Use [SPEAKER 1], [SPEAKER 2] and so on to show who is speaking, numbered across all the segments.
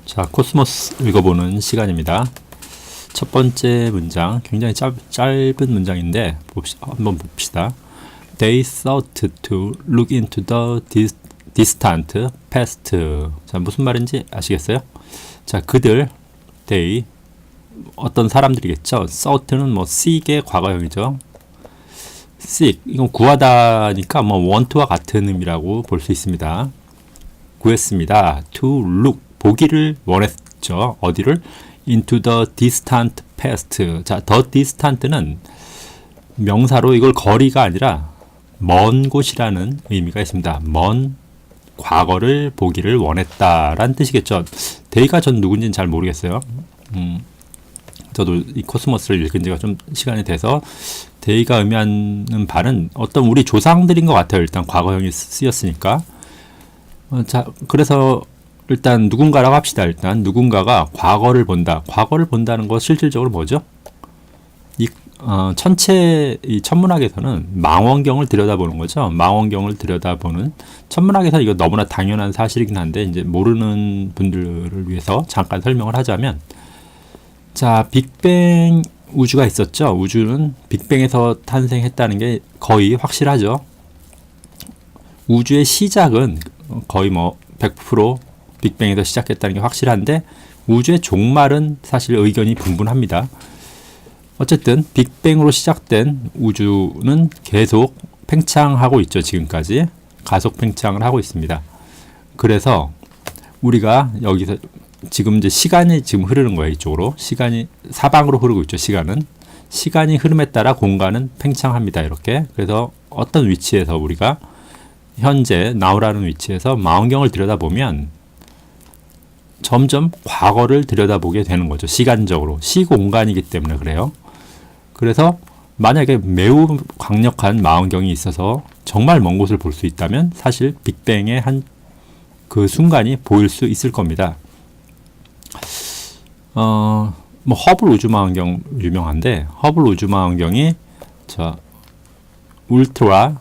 [SPEAKER 1] 자, 코스모스 읽어보는 시간입니다. 첫 번째 문장, 굉장히 짧은 문장인데 한번 봅시다. They sought to look into the distant past. 자, 무슨 말인지 아시겠어요? 자, 그들, they, 어떤 사람들이겠죠. sought는 뭐 seek의 과거형이죠. seek, 이건 구하다니까 뭐 want와 같은 의미라고 볼 수 있습니다. 구했습니다. to look, 보기를 원했죠. 어디를? into the distant past. 자, the distant는 명사로 이걸 거리가 아니라 먼 곳이라는 의미가 있습니다. 먼 과거를 보기를 원했다라는 뜻이겠죠. 데이가 전 누군지는 잘 모르겠어요. 저도 이 코스모스를 읽은 지가 좀 시간이 돼서 데이가 의미하는 바는 어떤 우리 조상들인 것 같아요. 일단 과거형이 쓰였으니까. 자, 그래서 일단 누군가라고 합시다. 일단 누군가가 과거를 본다. 과거를 본다는 거 실질적으로 뭐죠? 이 천문학에서는 망원경을 들여다보는 거죠. 망원경을 들여다보는, 천문학에서 이거 너무나 당연한 사실이긴 한데 이제 모르는 분들을 위해서 잠깐 설명을 하자면, 자, 빅뱅 우주가 있었죠. 우주는 빅뱅에서 탄생했다는 게 거의 확실하죠. 우주의 시작은 거의 뭐 100% 빅뱅에서 시작했다는 게 확실한데, 우주의 종말은 사실 의견이 분분합니다. 어쨌든 빅뱅으로 시작된 우주는 계속 팽창하고 있죠. 지금까지 가속 팽창을 하고 있습니다. 그래서 우리가 여기서 지금 이제 시간이 지금 흐르는 거예요. 이쪽으로 시간이 사방으로 흐르고 있죠. 시간이 흐름에 따라 공간은 팽창합니다. 이렇게. 그래서 어떤 위치에서 우리가 현재 now라는 위치에서 망원경을 들여다보면 점점 과거를 들여다보게 되는 거죠. 시간적으로. 시공간이기 때문에 그래요. 그래서 만약에 매우 강력한 망원경이 있어서 정말 먼 곳을 볼 수 있다면 사실 빅뱅의 한 그 순간이 보일 수 있을 겁니다. 뭐 허블 우주망원경 유명한데, 허블 우주망원경이 울트라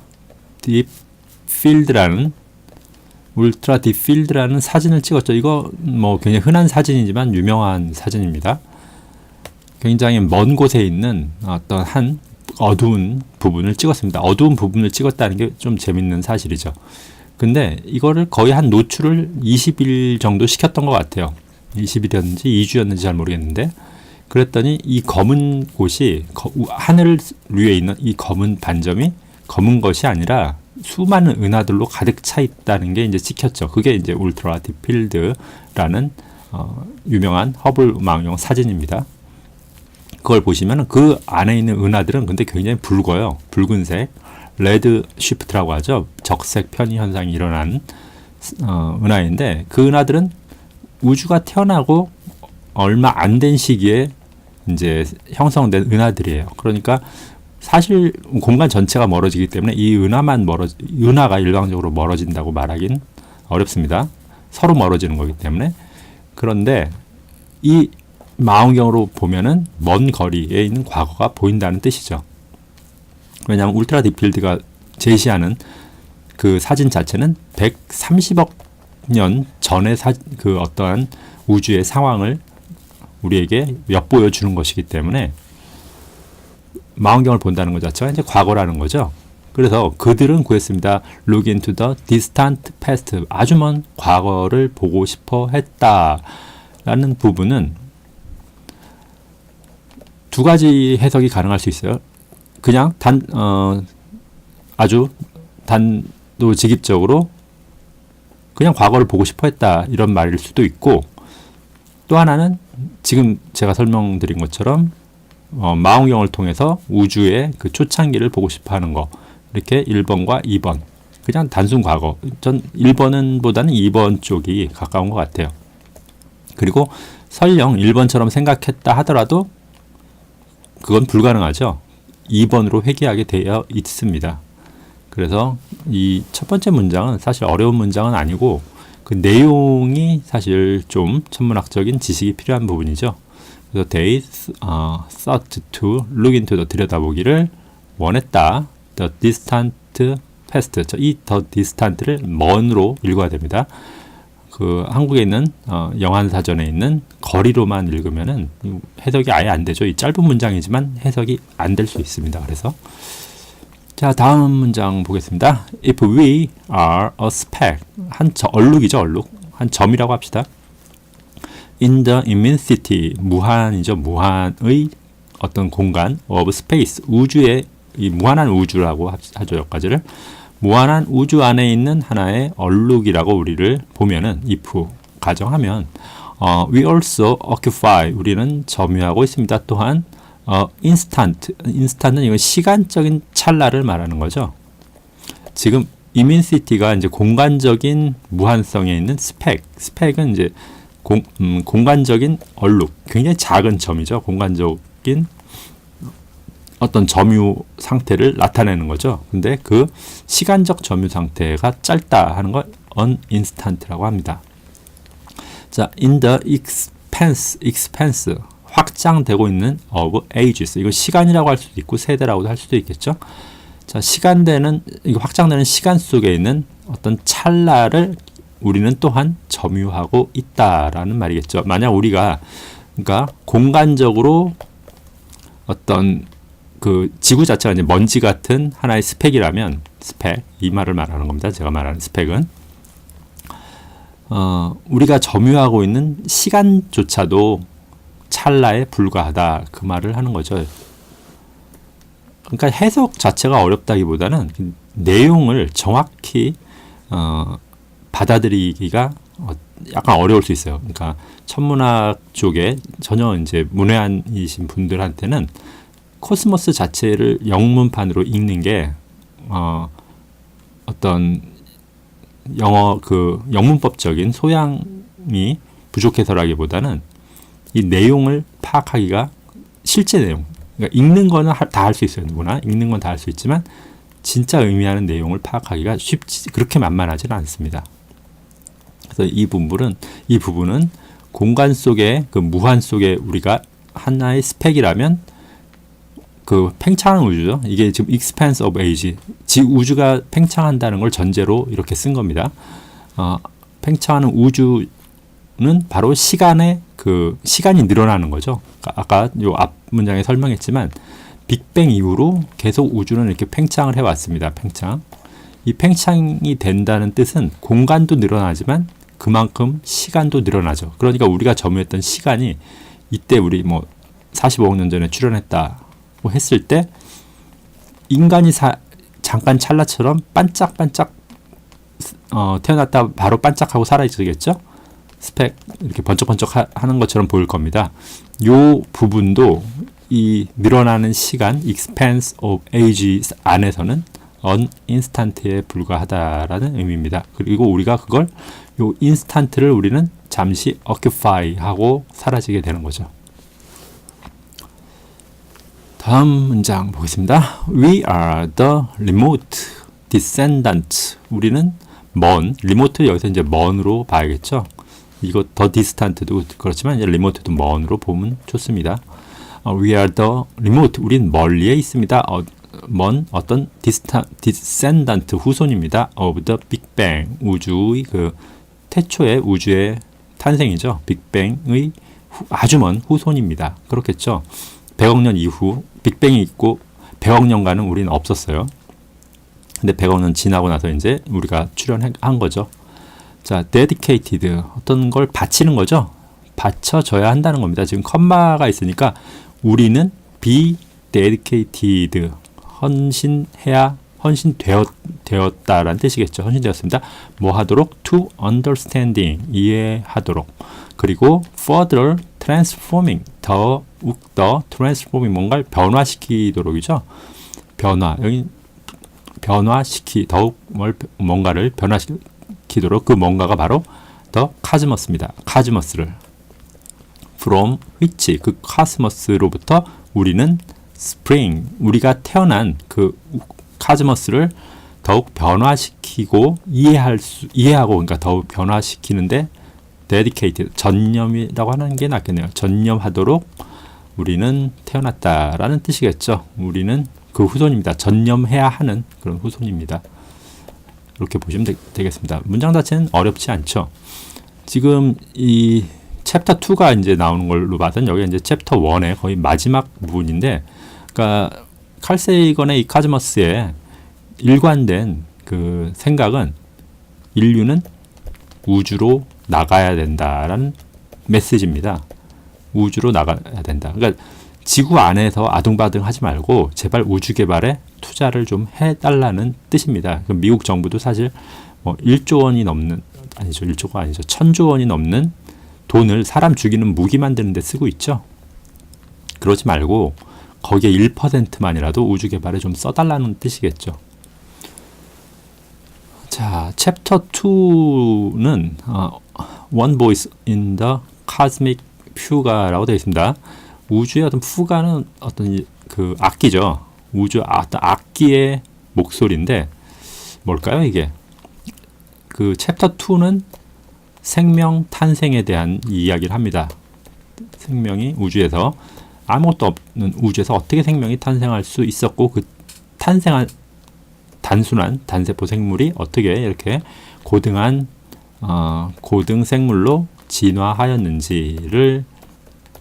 [SPEAKER 1] 딥필드라는 사진을 찍었죠. 이거 뭐 굉장히 흔한 사진이지만 유명한 사진입니다. 굉장히 먼 곳에 있는 어떤 한 어두운 부분을 찍었습니다. 어두운 부분을 찍었다는 게 좀 재밌는 사실이죠. 근데 이거를 거의 한 노출을 20일 정도 시켰던 것 같아요. 20일이었는지 2주였는지 잘 모르겠는데, 그랬더니 이 검은 곳이 하늘 위에 있는 이 검은 반점이 검은 것이 아니라 수많은 은하들로 가득 차 있다는 게 이제 찍혔죠. 그게 이제 울트라 딥필드라는 유명한 허블 망원경 사진입니다. 그걸 보시면 그 안에 있는 은하들은 근데 굉장히 붉어요. 붉은색, 레드 쉬프트라고 하죠. 적색 편의 현상이 일어나는 은하인데, 그 은하들은 우주가 태어나고 얼마 안 된 시기에 이제 형성된 은하들이에요. 그러니까 사실 공간 전체가 멀어지기 때문에 이 은하가 일방적으로 멀어진다고 말하긴 어렵습니다. 서로 멀어지는 거기 때문에. 그런데 이 망원경으로 보면은 먼 거리에 있는 과거가 보인다는 뜻이죠. 왜냐하면 울트라 딥필드가 제시하는 그 사진 자체는 130억 년 전의 그 어떠한 우주의 상황을 우리에게 엿보여 주는 것이기 때문에 망원경을 본다는 것 자체가 이제 과거라는 거죠. 그래서 그들은 구했습니다. Look into the distant past. 아주 먼 과거를 보고 싶어 했다라는 부분은 두 가지 해석이 가능할 수 있어요. 그냥 아주 단도직입적으로 그냥 과거를 보고 싶어 했다, 이런 말일 수도 있고, 또 하나는 지금 제가 설명드린 것처럼 망원경을 통해서 우주의 그 초창기를 보고 싶어 하는 거. 이렇게 1번과 2번. 그냥 단순 과거. 전 1번은 보다는 2번 쪽이 가까운 것 같아요. 그리고 설령 1번처럼 생각했다 하더라도 그건 불가능하죠. 2번으로 회귀하게 되어 있습니다. 그래서 이 첫 번째 문장은 사실 어려운 문장은 아니고, 그 내용이 사실 좀 천문학적인 지식이 필요한 부분이죠. 그래서 they sought to look into the, 들여다보기를 원했다. the distant past. 이 the distant를 먼으로 읽어야 됩니다. 그 한국에 있는 영한사전에 있는 거리로만 읽으면은 해석이 아예 안 되죠. 이 짧은 문장이지만 해석이 안 될 수 있습니다. 그래서 자, 다음 문장 보겠습니다. If we are a speck, 얼룩이죠, 얼룩. 한 점이라고 합시다. In the immensity, 무한이죠, 무한의 어떤 공간 of space, 우주의 이 무한한 우주라고 하죠, 여기까지를. 무한한 우주 안에 있는 하나의 얼룩이라고 우리를 보면은 if 가정하면 we also occupy, 우리는 점유하고 있습니다. 또한 instant는 이건 시간적인 찰나를 말하는 거죠. 지금 immensity가 이제 공간적인 무한성에 있는 스펙은 이제 공간적인 얼룩, 굉장히 작은 점이죠. 공간적인 어떤 점유 상태를 나타내는 거죠. 근데 그 시간적 점유 상태가 짧다 하는 걸 uninstant라고 합니다. 자, in the expanse 확장되고 있는 of ages, 이거 시간이라고 할 수도 있고 세대라고도 할 수도 있겠죠. 자, 이거 확장되는 시간 속에 있는 어떤 찰나를 우리는 또한 점유하고 있다라는 말이겠죠. 만약 우리가 그러니까 공간적으로 어떤 그 지구 자체가 이제 먼지 같은 하나의 스펙이라면, 이 말을 말하는 겁니다. 제가 말하는 스펙은 우리가 점유하고 있는 시간조차도 찰나에 불과하다, 그 말을 하는 거죠. 그러니까 해석 자체가 어렵다기보다는 내용을 정확히 받아들이기가 약간 어려울 수 있어요. 그러니까 천문학 쪽에 전혀 이제 문외한이신 분들한테는 코스모스 자체를 영문판으로 읽는 게 어떤 영어 그 영문법적인 소양이 부족해서라기보다는 이 내용을 파악하기가, 실제 내용, 그러니까 읽는 거는 다 할 수 있어요. 누구나 읽는 건 다 할 수 있지만 진짜 의미하는 내용을 파악하기가 그렇게 만만하지는 않습니다. 그래서 이 부분은 공간 속에 그 무한 속에 우리가 하나의 스펙이라면 그 팽창하는 우주죠. 이게 지금 expanse of age, 우주가 팽창한다는 걸 전제로 이렇게 쓴 겁니다. 팽창하는 우주는 바로 시간이 늘어나는 거죠. 아까 요 앞 문장에 설명했지만 빅뱅 이후로 계속 우주는 이렇게 팽창을 해왔습니다. 이 팽창이 된다는 뜻은 공간도 늘어나지만 그만큼 시간도 늘어나죠. 그러니까 우리가 점유했던 시간이 이때 우리 45억 년 전에 출현했다고 했을 때 인간이 잠깐 찰나처럼 반짝반짝 태어났다 바로 반짝하고 사라지겠죠. 스펙 이렇게 번쩍번쩍 하는 것처럼 보일 겁니다. 요 부분도 이 늘어나는 시간, expanse of age 안에서는 uninstant에 불과하다라는 의미입니다. 그리고 우리가 그걸 요 instant를 우리는 잠시 occupy 하고 사라지게 되는 거죠. 다음 문장 보겠습니다. We are the remote descendant. 우리는 remote 여기서 이제 먼으로 봐야겠죠. 이거 더 디스탄트도 그렇지만 이제 리모트도 먼으로 보면 좋습니다. We are the remote. 우린 멀리에 있습니다. 먼 어떤 descendant 후손입니다. Of the Big Bang. 우주의 그 태초의 우주의 탄생이죠. 빅뱅의 아주 먼 후손입니다. 그렇겠죠. 100억 년 이후 빅뱅이 있고 100억 년간은 우리는 없었어요. 근데 100억 년 지나고 나서 이제 우리가 출현한 거죠. 자, dedicated, 어떤 걸 바치는 거죠. 바쳐져야 한다는 겁니다. 지금 컴마가 있으니까 우리는 be dedicated, 헌신되었다라는 뜻이겠죠. 헌신되었습니다. 뭐 하도록? to understanding, 이해하도록. 그리고 further transforming, 더욱 더 transforming, 뭔가를 변화시키도록이죠. 여기 더욱 뭔가를 변화시키도록, 그 뭔가가 바로 더 카즈머스입니다. 카즈머스를 from which, 그 카스머스로부터 우리는 spring, 우리가 태어난 그 카즈머스를 더욱 변화시키고 이해하고, 그러니까 더욱 변화시키는데 dedicated, 전념이라고 하는 게 낫겠네요. 전념하도록 우리는 태어났다라는 뜻이겠죠. 우리는 그 후손입니다. 전념해야 하는 그런 후손입니다. 이렇게 보시면 되겠습니다. 문장 자체는 어렵지 않죠. 지금 이 챕터 2가 이제 나오는 걸로 봐선 여기 이제 챕터 1의 거의 마지막 부분인데, 그러니까 칼 세이건의 이 카즈머스의 일관된 그 생각은 인류는 우주로 나가야 된다라는 메시지입니다. 우주로 나가야 된다. 그러니까 지구 안에서 아둥바둥 하지 말고 제발 우주 개발에 투자를 좀 해달라는 뜻입니다. 미국 정부도 사실 뭐 1조 원이 넘는, 아니죠, 1조가 아니죠, 1000조 원이 넘는 돈을 사람 죽이는 무기 만드는 데 쓰고 있죠. 그러지 말고 거기에 1%만이라도 우주 개발에 좀 써달라는 뜻이겠죠. 자, 챕터 2는 One Voice in the Cosmic Fuga라고 되어 있습니다. 우주의 어떤 푸가는 어떤 그 악기죠. 우주 어떤 악기의 목소리인데 뭘까요, 이게? 그 챕터 2는 생명 탄생에 대한 이야기를 합니다. 생명이 우주에서, 아무것도 없는 우주에서 어떻게 생명이 탄생할 수 있었고, 그 탄생한 단순한 단세포 생물이 어떻게 이렇게 고등한 고등 생물로 진화하였는지를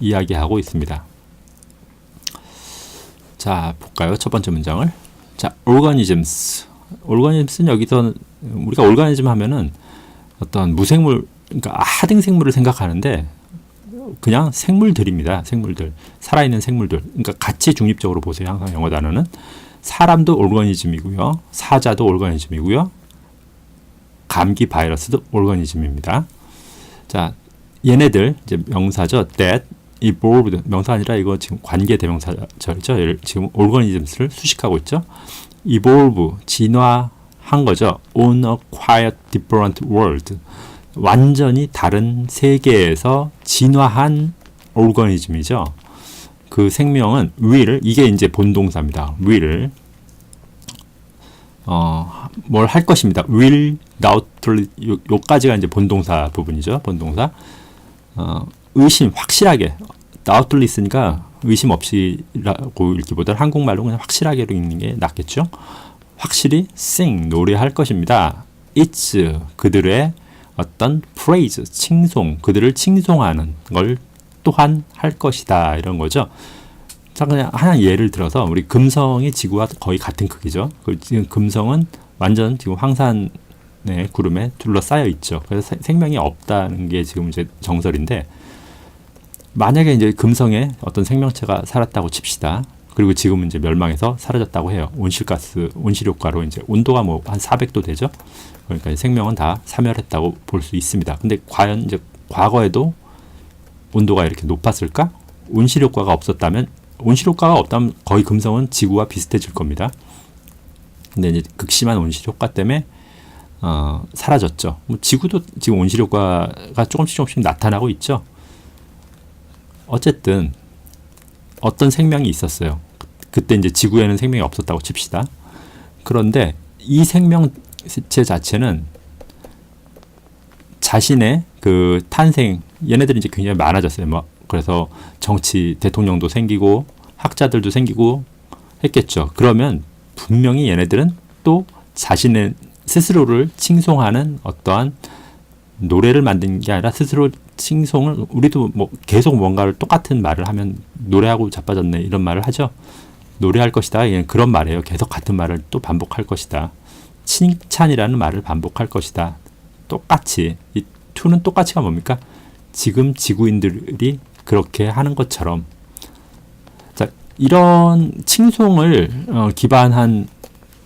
[SPEAKER 1] 이야기하고 있습니다. 자, 볼까요? 첫 번째 문장을. 자, organisms. organisms는 여기서 우리가 organism 하면은 어떤 무생물, 그러니까 하등 생물을 생각하는데 그냥 생물들입니다. 생물들. 살아있는 생물들. 그러니까 같이 중립적으로 보세요. 항상 영어 단어는. 사람도 오르가니즘이고요. 사자도 오르가니즘이고요. 감기 바이러스도 오르가니즘입니다. 자, 얘네들 이제 명사죠. that evolved, 명사 아니라 이거 지금 관계 대명사절이죠. 지금 오르가니즘스를 수식하고 있죠. evolve, 진화한 거죠. on a quite different world, 완전히 다른 세계에서 진화한 오르가니즘이죠. 그 생명은 will, 이게 이제 본동사입니다. will, 뭘 할 것입니다. will doubtfully, 요까지가 이제 본동사 부분이죠. 본동사. 의심, 확실하게. doubtfully 있으니까 의심 없이라고 읽기보다는 한국말로 그냥 확실하게로 읽는 게 낫겠죠. 확실히 sing, 노래할 것입니다. it's, 그들의 어떤 praise, 칭송, 그들을 칭송하는 걸 또한 할 것이다, 이런 거죠. 자, 그냥 하나 예를 들어서 우리 금성이 지구와 거의 같은 크기죠. 지금 금성은 완전 지금 황산의 구름에 둘러싸여 있죠. 그래서 생명이 없다는 게 지금 이제 정설인데, 만약에 이제 금성에 어떤 생명체가 살았다고 칩시다. 그리고 지금은 이제 멸망해서 사라졌다고 해요. 온실가스, 온실효과로 이제 온도가 뭐 한 400도 되죠. 그러니까 생명은 다 사멸했다고 볼 수 있습니다. 근데 과연 이제 과거에도 온도가 이렇게 높았을까? 온실효과가 없었다면, 온실효과가 없다면 거의 금성은 지구와 비슷해질 겁니다. 근데 이제 극심한 온실효과 때문에 사라졌죠. 뭐 지구도 지금 온실효과가 조금씩 나타나고 있죠. 어쨌든 어떤 생명이 있었어요. 그때 이제 지구에는 생명이 없었다고 칩시다. 그런데 이 생명체 자체는 자신의 그 탄생, 얘네들이 이제 굉장히 많아졌어요. 뭐 그래서 정치 대통령도 생기고 학자들도 생기고 했겠죠. 그러면 분명히 얘네들은 또 자신의 스스로를 칭송하는 어떠한 노래를 만든 게 아니라 스스로 칭송을, 우리도 뭐 계속 뭔가를 똑같은 말을 하면 노래하고 자빠졌네 이런 말을 하죠. 노래할 것이다, 그런 말이에요. 계속 같은 말을 또 반복할 것이다. 칭찬이라는 말을 반복할 것이다. 똑같이, 이 투는 똑같이가 뭡니까? 지금 지구인들이 그렇게 하는 것처럼. 자, 이런 칭송을 기반한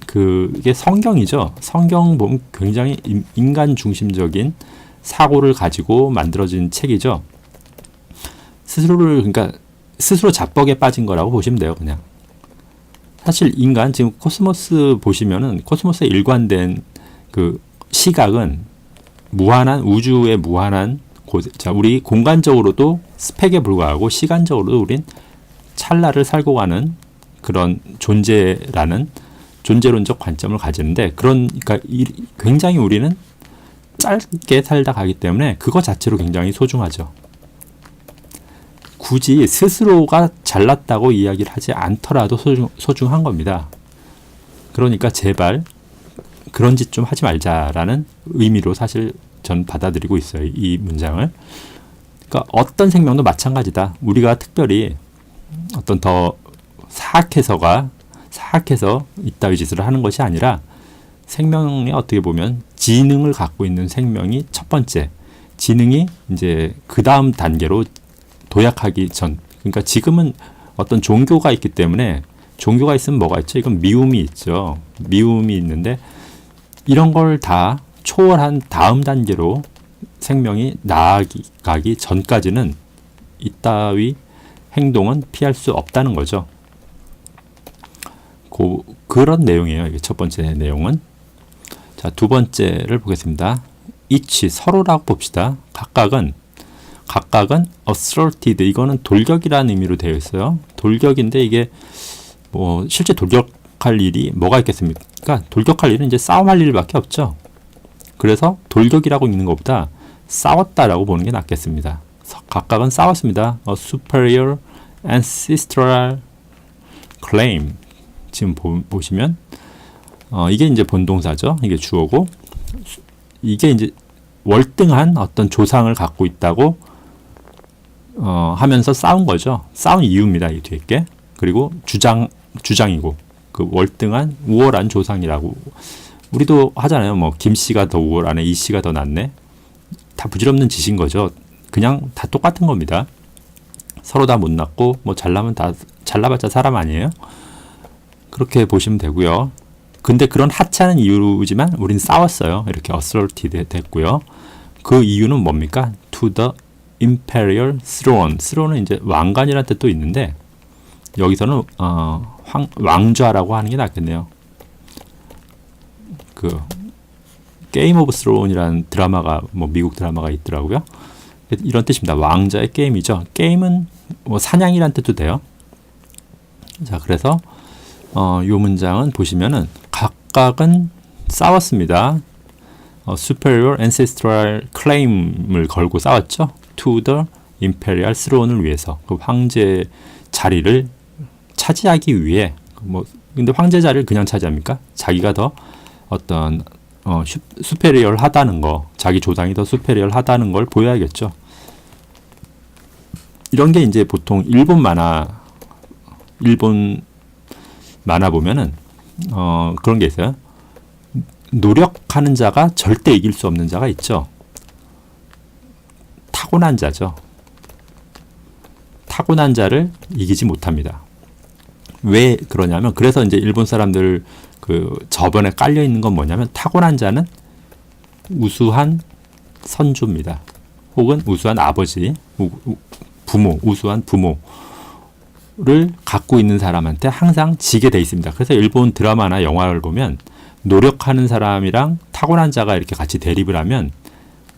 [SPEAKER 1] 그게 성경이죠. 성경 보면 굉장히 인간 중심적인 사고를 가지고 만들어진 책이죠. 그러니까 스스로 자뻑에 빠진 거라고 보시면 돼요, 그냥. 사실 인간, 지금 코스모스 보시면은 코스모스의 일관된 그 시각은 무한한, 우주의 무한한 자, 우리 공간적으로도 스펙에 불과하고 시간적으로도 우린 찰나를 살고 가는 그런 존재론적 관점을 가지는데, 그러니까 굉장히 우리는 짧게 살다 가기 때문에 그거 자체로 굉장히 소중하죠. 굳이 스스로가 잘났다고 이야기를 하지 않더라도 소중한 겁니다. 그러니까 제발 그런 짓 좀 하지 말자라는 의미로 사실 전 받아들이고 있어요. 이 문장을. 그러니까 어떤 생명도 마찬가지다. 우리가 특별히 어떤 더 사악해서 이따위 짓을 하는 것이 아니라 생명에 어떻게 보면 지능을 갖고 있는 생명이 첫 번째, 지능이 이제 그 다음 단계로 도약하기 전. 그러니까 지금은 어떤 종교가 있기 때문에 종교가 있으면 뭐가 있죠? 이건 미움이 있죠. 미움이 있는데 이런 걸 다 초월한 다음 단계로 생명이 나아가기 전까지는 이따위 행동은 피할 수 없다는 거죠. 그런 내용이에요. 이게 첫 번째 내용은. 자, 두 번째를 보겠습니다. each, 서로라고 봅시다. 각각은 asserted, 이거는 돌격이라는 의미로 되어 있어요. 돌격인데 이게 뭐 실제 돌격할 일이 뭐가 있겠습니까? 돌격할 일은 이제 싸움할 일밖에 없죠. 그래서 돌격이라고 읽는 것보다 싸웠다라고 보는 게 낫겠습니다. 각각은 싸웠습니다. A superior ancestral claim. 지금 보시면 이게 이제 본동사죠. 이게 주어고 이게 이제 월등한 어떤 조상을 갖고 있다고 하면서 싸운 거죠. 싸운 이유입니다. 이 뒤에 게. 그리고 주장이고 그 월등한 우월한 조상이라고 우리도 하잖아요. 뭐 김씨가 더 우월하네, 이씨가 더 낫네. 다 부질없는 짓인 거죠. 그냥 다 똑같은 겁니다. 서로 다 못났고 뭐 잘나면 다 잘나봤자 사람 아니에요. 그렇게 보시면 되고요. 근데 그런 하찮은 이유지만 우린 싸웠어요. 이렇게 asserted 됐고요. 그 이유는 뭡니까? To the imperial throne. throne은 이제 왕관이라는 뜻도 있는데 여기서는 왕좌라고 하는 게 낫겠네요. 그 게임 오브 스론이라는 드라마가 뭐 미국 드라마가 있더라고요. 이런 뜻입니다. 왕자의 게임이죠. 게임은 뭐 사냥이란 뜻도 돼요. 자, 그래서 이 문장은 보시면은 각각은 싸웠습니다. superior ancestral claim을 걸고 싸웠죠. to the imperial throne을 위해서 그 황제 자리를 차지하기 위해 뭐 근데 황제 자리를 그냥 차지합니까? 자기가 더 어떤 superior 하다는 거, 자기 조상이 더 superior 하다는 걸 보여야겠죠. 이런 게 이제 보통 일본 만화 보면은 그런 게 있어요. 노력하는 자가 절대 이길 수 없는 자가 있죠. 타고난 자죠. 타고난 자를 이기지 못합니다. 왜 그러냐면 그래서 이제 일본 사람들 그 저번에 깔려 있는 건 뭐냐면 타고난 자는 우수한 선조입니다. 혹은 우수한 아버지, 부모, 우수한 부모를 갖고 있는 사람한테 항상 지게 돼 있습니다. 그래서 일본 드라마나 영화를 보면 노력하는 사람이랑 타고난 자가 이렇게 같이 대립을 하면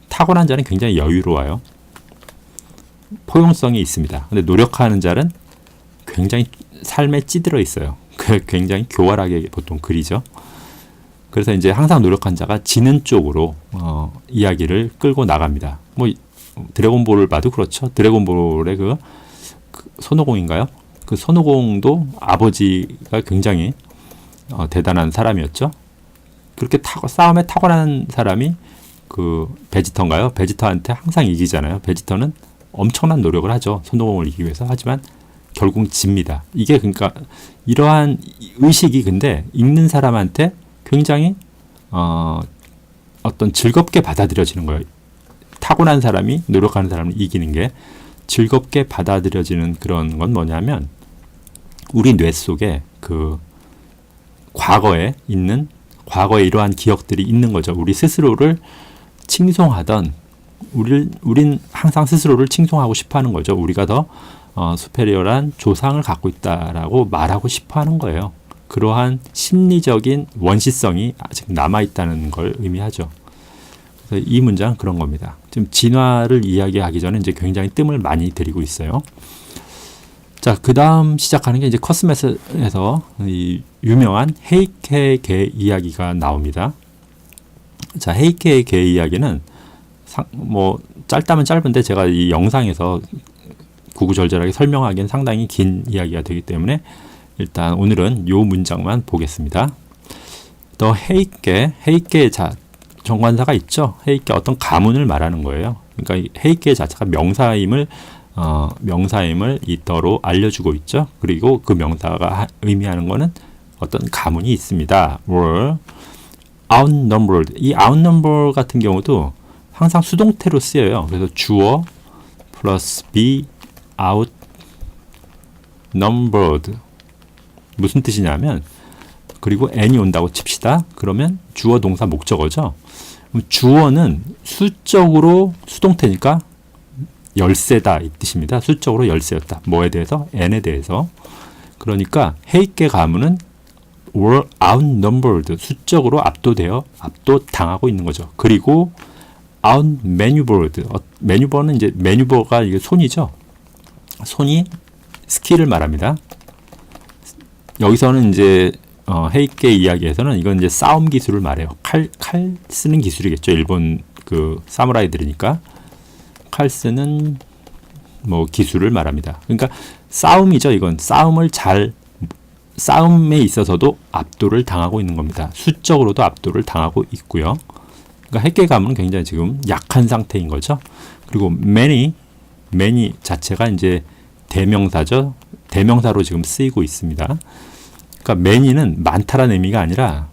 [SPEAKER 1] 타고난 자는 굉장히 여유로워요. 포용성이 있습니다. 근데 노력하는 자는 굉장히 삶에 찌들어 있어요. 굉장히 교활하게 보통 그리죠. 그래서 이제 항상 노력한 자가 지는 쪽으로 이야기를 끌고 나갑니다. 뭐 드래곤볼을 봐도 그렇죠. 드래곤볼의 그 손오공인가요? 그 손오공도 아버지가 굉장히 대단한 사람이었죠. 그렇게 싸움에 탁월한 사람이 그 베지터인가요? 베지터한테 항상 이기잖아요. 베지터는 엄청난 노력을 하죠. 손오공을 이기기 위해서. 하지만 결국 집니다. 이게 그러니까 이러한 의식이 근데 읽는 사람한테 굉장히 어떤 즐겁게 받아들여지는 거예요. 타고난 사람이 노력하는 사람을 이기는 게 즐겁게 받아들여지는 그런 건 뭐냐면 우리 뇌 속에 그 과거에 이러한 기억들이 있는 거죠. 우리 스스로를 칭송하던 우린 항상 스스로를 칭송하고 싶어 하는 거죠. 우리가 더 수페리어란 조상을 갖고 있다라고 말하고 싶어 하는 거예요. 그러한 심리적인 원시성이 아직 남아있다는 걸 의미하죠. 그래서 이 문장은 그런 겁니다. 지금 진화를 이야기하기 전에 이제 굉장히 뜸을 많이 들이고 있어요. 자, 그 다음 시작하는 게 이제 커스메스에서 이 유명한 헤이케의 개 이야기가 나옵니다. 자, 헤이케의 개 이야기는 뭐 짧다면 짧은데 제가 이 영상에서 구구절절하게 설명하기엔 상당히 긴 이야기가 되기 때문에 일단 오늘은 요 문장만 보겠습니다. 더 헤이케, 자, 정관사가 있죠. 헤이케 어떤 가문을 말하는 거예요. 그러니까 이 헤이케 자체가 명사임을 이더로 알려주고 있죠. 그리고 그 명사가 의미하는 거는 어떤 가문이 있습니다. were outnumbered. 이 outnumber 같은 경우도 항상 수동태로 쓰여요. 그래서 주어 플러스 be outnumbered. 무슨 뜻이냐면, 그리고 n이 온다고 칩시다. 그러면 주어 동사 목적어죠. 그럼 주어는 수적으로 수동태니까 열세다 이 뜻입니다. 수적으로 열세였다. 뭐에 대해서? n에 대해서. 그러니까 헤이케 가문은 were outnumbered. 수적으로 압도당하고 있는 거죠. 그리고 outmaneuvered. maneuver는 이제 maneuver가 이게 손이죠. 손이 스킬을 말합니다. 여기서는 이제 헤이케 이야기에서는 이건 이제 싸움 기술을 말해요. 칼 쓰는 기술이겠죠. 일본 그 사무라이들이니까 칼 쓰는 뭐 기술을 말합니다. 그러니까 싸움이죠. 이건 싸움에 있어서도 압도를 당하고 있는 겁니다. 수적으로도 압도를 당하고 있고요. 그러니까 헤이케 가문은 굉장히 지금 약한 상태인 거죠. 그리고 many 자체가 이제 대명사죠. 대명사로 지금 쓰이고 있습니다. 그러니까 many는 많다라는 의미가 아니라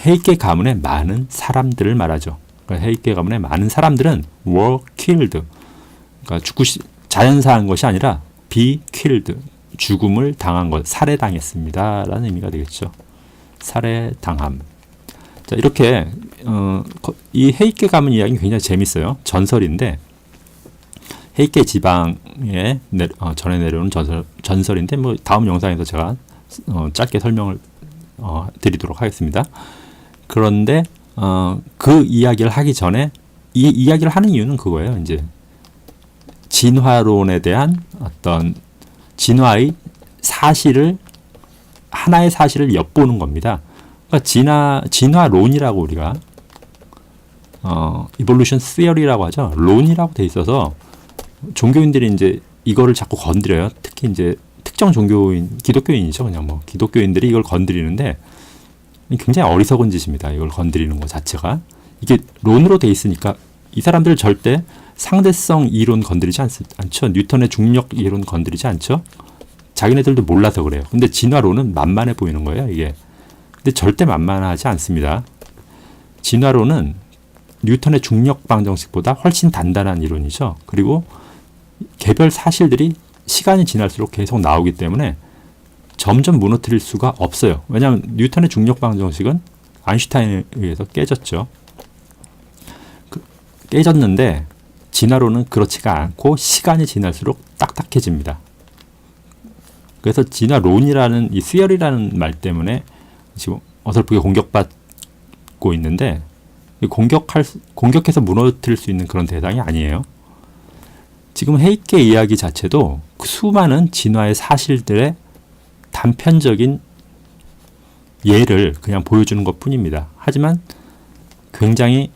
[SPEAKER 1] 헤이케 가문의 많은 사람들을 말하죠. 그러니까 헤이케 가문의 많은 사람들은 were killed. 그러니까 자연사한 것이 아니라 be killed. 죽음을 당한 것, 살해당했습니다. 라는 의미가 되겠죠. 살해당함. 자, 이렇게 이 헤이케 가문 이야기는 굉장히 재밌어요. 전설인데 헤이케 지방에 전해 내려오는 전설인데 뭐 다음 영상에서 제가 짧게 설명을 드리도록 하겠습니다. 그런데 그 이야기를 하기 전에 이 이야기를 하는 이유는 그거예요. 이제 진화론에 대한 어떤 진화의 사실을 하나의 사실을 엿보는 겁니다. 그러니까 진화론이라고 우리가 evolution theory라고 하죠. 론이라고 돼 있어서 종교인들이 이제 이거를 자꾸 건드려요. 특히 이제 특정 종교인, 기독교인이죠. 그냥 뭐 기독교인들이 이걸 건드리는데 굉장히 어리석은 짓입니다. 이걸 건드리는 것 자체가. 이게 론으로 돼 있으니까 이 사람들 절대 상대성 이론 건드리지 않죠. 뉴턴의 중력 이론 건드리지 않죠. 자기네들도 몰라서 그래요. 근데 진화론은 만만해 보이는 거예요, 이게. 근데 절대 만만하지 않습니다. 진화론은 뉴턴의 중력 방정식보다 훨씬 단단한 이론이죠. 그리고 개별 사실들이 시간이 지날수록 계속 나오기 때문에 점점 무너뜨릴 수가 없어요. 왜냐하면 뉴턴의 중력 방정식은 아인슈타인에 의해서 깨졌죠. 깨졌는데 진화론은 그렇지가 않고 시간이 지날수록 딱딱해집니다. 그래서 진화론이라는 이 theory라는 말 때문에 지금 어설프게 공격받고 있는데 공격해서 무너뜨릴 수 있는 그런 대상이 아니에요. 지금 헤이케 이야기 자체도 그 수많은 진화의 사실들의 단편적인 예를 그냥 보여주는 것 뿐입니다. 하지만 굉장히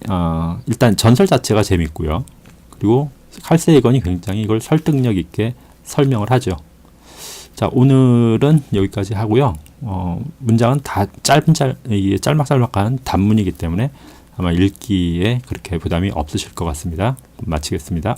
[SPEAKER 1] 일단 전설 자체가 재밌고요. 그리고 칼 세이건이 굉장히 이걸 설득력 있게 설명을 하죠. 자, 오늘은 여기까지 하고요. 문장은 다 짤막짤막한 단문이기 때문에 아마 읽기에 그렇게 부담이 없으실 것 같습니다. 마치겠습니다.